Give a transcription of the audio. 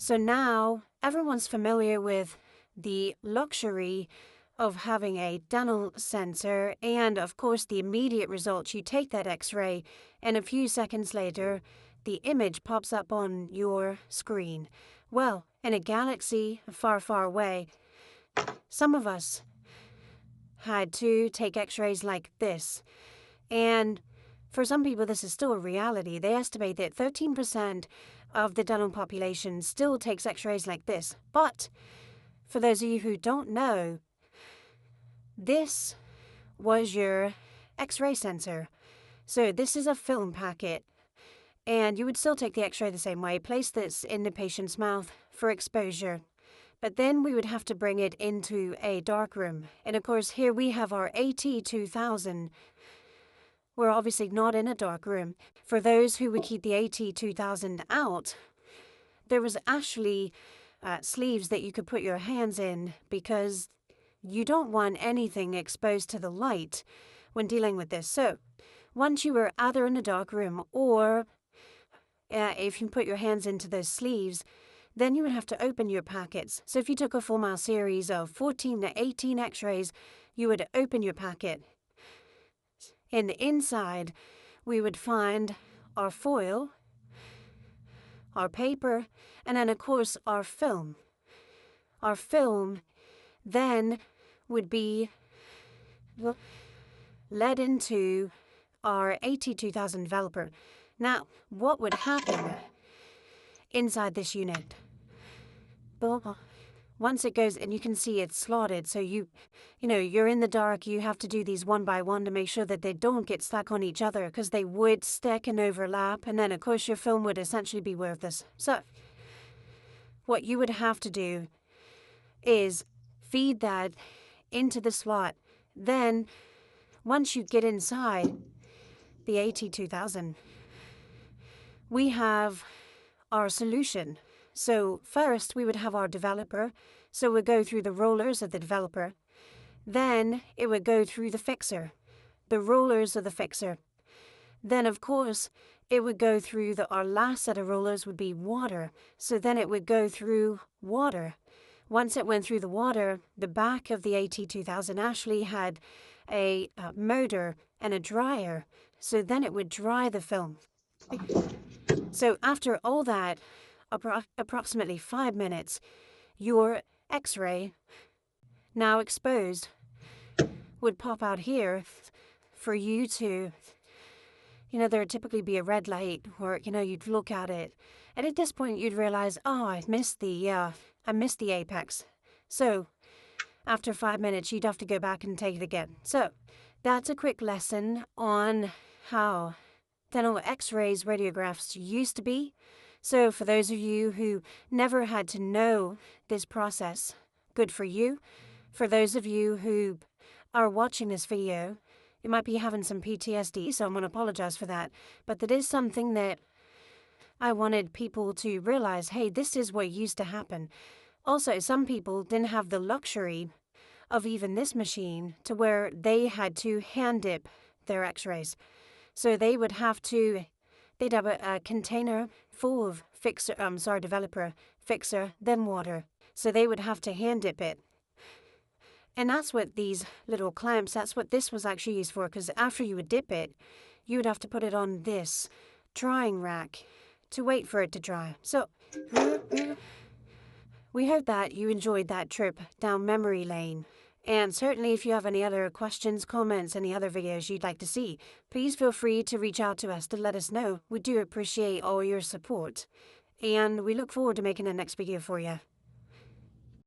So now everyone's familiar with the luxury of having a dental sensor and, of course, the immediate results. You take that x-ray and a few seconds later, the image pops up on your screen. Well, in a galaxy far, far away, some of us had to take x-rays like this. And for some people, this is still a reality. They estimate that 13% of the dental population still takes x-rays like this. But for those of you who don't know, this was your x-ray sensor. So this is a film packet. And you would still take the x-ray the same way, place this in the patient's mouth for exposure. But then we would have to bring it into a dark room. And of course, here we have our AT2000. We're obviously not in a dark room. For those who would keep the AT2000 out, there was actually sleeves that you could put your hands in because you don't want anything exposed to the light when dealing with this. So once you were either in a dark room or if you put your hands into those sleeves, then you would have to open your packets. So if you took a full mile series of 14 to 18 x-rays, you would open your packet. In the inside, we would find our foil, our paper, and then, of course, our film. Our film then would be led into our AT2000 developer. Now, what would happen inside this unit? Once it goes, and you can see it's slotted, so you're in the dark, you have to do these one by one to make sure that they don't get stuck on each other, because they would stick and overlap, and then of course your film would essentially be worthless. So what you would have to do is feed that into the slot. Then once you get inside the AT2000, we have our solution. So first we would have our developer. So we'd go through the rollers of the developer. Then it would go through the fixer, the rollers of the fixer. Then of course it would go through our last set of rollers would be water. So then it would go through water. Once it went through the water, the back of the AT2000 actually had a motor and a dryer. So then it would dry the film. So after all that, approximately 5 minutes, your x-ray, now exposed, would pop out here for you to, there would typically be a red light where, you'd look at it. And at this point, you'd realize, oh, I missed the apex. So after 5 minutes, you'd have to go back and take it again. So that's a quick lesson on how dental x-rays, radiographs used to be. So for those of you who never had to know this process, good for you. For those of you who are watching this video, you might be having some PTSD, so I'm going to apologize for that. But that is something that I wanted people to realize, hey, this is what used to happen. Also, some people didn't have the luxury of even this machine to where they had to hand dip their x-rays. So they'd have a container full of developer, fixer, then water. So they would have to hand dip it. And that's what these little clamps, that's what this was actually used for, because after you would dip it, you would have to put it on this drying rack to wait for it to dry. So we hope that you enjoyed that trip down memory lane. And certainly if you have any other questions, comments, any other videos you'd like to see, please feel free to reach out to us to let us know. We do appreciate all your support. And we look forward to making the next video for you.